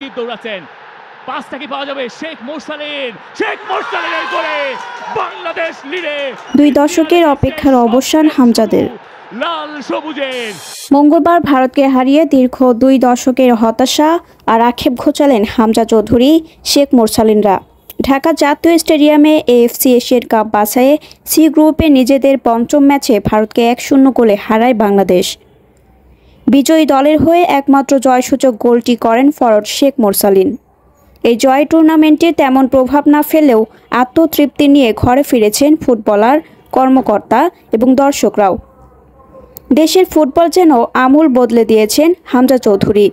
দৌড়াচ্ছেন, পাসটা কি পাওয়া যাবে? শেখ মোরসালিনের গোলে বাংলাদেশ লিডে। দুই দশকের অপেক্ষার অবসান হামজাদের। লাল সবুজের মঙ্গলবার ভারতকে হারিয়ে দীর্ঘ 2 দশকের হতাশা আর আক্ষেপ ঘোচালেন হামজা চৌধুরী, শেখ মোরসালিনরা। ঢাকা জাতীয় স্টেডিয়ামে এএফসি এশিয়ান কাপ বাছাইয়ে সি গ্রুপে নিজেদের পঞ্চম ম্যাচে ভারতকে 1-0 গোলে হারায় বাংলাদেশ। বিজয়ী দলের হয়ে একমাত্র জয়সূচক গোলটি করেন ফরওয়ার্ড শেখ মোরসালিন। এই জয় টুর্নামেন্টে তেমন প্রভাব না ফেললেও আত্মতৃপ্তি নিয়ে ঘরে ফিরেছেন ফুটবলার, কর্মকর্তা এবং দর্শকরাও। দেশের ফুটবল যেন আমূল বদলে দিয়েছেন হামজা চৌধুরী।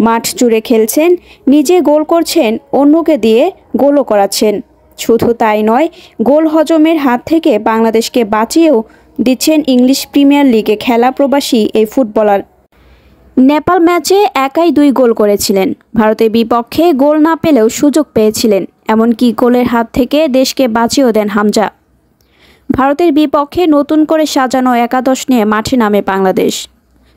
মাঠ জুড়ে খেলছেন, নিজে গোল করছেন, অন্যকে দিয়ে গোলও করাচ্ছেন। শুধু তাই নয়, গোল হজমের হাত থেকে বাংলাদেশকে বাঁচিয়েও দিচ্ছেন ইংলিশ প্রিমিয়ার লিগে খেলা প্রবাসী এই ফুটবলার। নেপাল ম্যাচে একাই 2 গোল করেছিলেন। ভারতের বিপক্ষে গোল না পেলেও সুযোগ পেয়েছিলেন, এমনকি গোলের হাত থেকে দেশকে বাঁচিয়েও দেন হামজা। ভারতের বিপক্ষে নতুন করে সাজানো একাদশ নিয়ে মাঠে নামে বাংলাদেশ।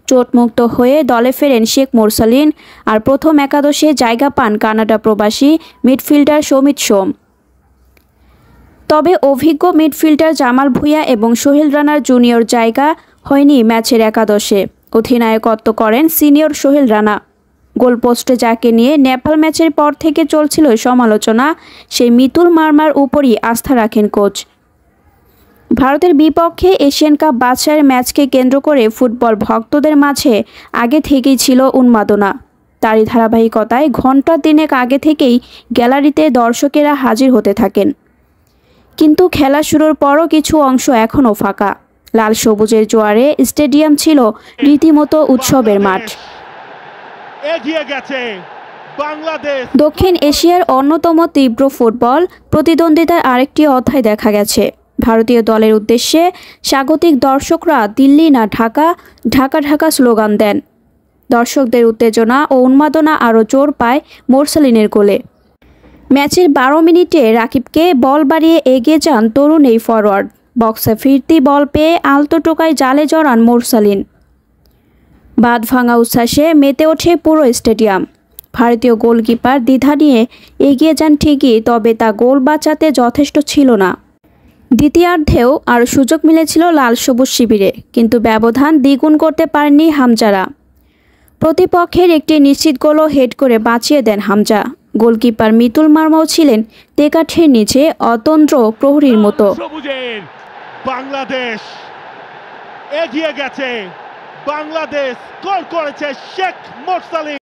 চোটমুক্ত হয়ে দলে ফেরেন শেখ মোরসালিন, আর প্রথম একাদশে জায়গা পান কানাডা প্রবাসী মিডফিল্ডার সৌমিত সোম। তবে অভিজ্ঞ মিডফিল্ডার জামাল ভুঁইয়া এবং সোহেল রানার জুনিয়র জায়গা হয়নি ম্যাচের একাদশে। অধিনায়কত্ব করেন সিনিয়র সোহেল রানা। গোলপোস্টে যাকে নিয়ে নেপাল ম্যাচের পর থেকে চলছিল সমালোচনা, সেই মিতুল মার্মার উপরই আস্থা রাখেন কোচ। ভারতের বিপক্ষে এশিয়ান কাপ বাছাইয়ের ম্যাচকে কেন্দ্র করে ফুটবল ভক্তদের মাঝে আগে থেকেই ছিল উন্মাদনা। তারই ধারাবাহিকতায় ঘণ্টা 3 আগে থেকেই গ্যালারিতে দর্শকেরা হাজির হতে থাকেন। কিন্তু খেলা শুরুর পরও কিছু অংশ এখনও ফাঁকা। লাল সবুজের জোয়ারে স্টেডিয়াম ছিল রীতিমতো উৎসবের মাঠ। দক্ষিণ এশিয়ার অন্যতম তীব্র ফুটবল প্রতিদ্বন্দ্বিতার আরেকটি অধ্যায় দেখা গেছে। ভারতীয় দলের উদ্দেশ্যে স্বাগতিক দর্শকরা দিল্লি না ঢাকা, ঢাকা ঢাকা স্লোগান দেন। দর্শকদের উত্তেজনা ও উন্মাদনা আরও জোর পায় মোরসালিনের গোলে। ম্যাচের 12 মিনিটে রাকিবকে বল বাড়িয়ে এগিয়ে যান তরুণ এই ফরওয়ার্ড। বক্সে ফিরতি বল পেয়ে আলতো টোকায় জালে জড়ান মোরসালিন। বাঁধ ভাঙা উচ্ছ্বাসে মেতে ওঠে পুরো স্টেডিয়াম। ভারতীয় গোলকিপার দ্বিধা নিয়ে এগিয়ে যান ঠিকই, তবে তা গোল বাঁচাতে যথেষ্ট ছিল না। দ্বিতীয়ার্ধেও আরও সুযোগ মিলেছিল লাল সবুজ শিবিরে, কিন্তু ব্যবধান দ্বিগুণ করতে পারেননি হামজারা। প্রতিপক্ষের একটি নিশ্চিত গোলও হেড করে বাঁচিয়ে দেন হামজা। গোলকিপার মিতুল মার্মাও ছিলেন তেকাঠের নিচে অতন্ত্র প্রহরীর মতো। বাংলাদেশ এগিয়ে গেছে, বাংলাদেশ গোল করেছে শেখ মোরসালিন।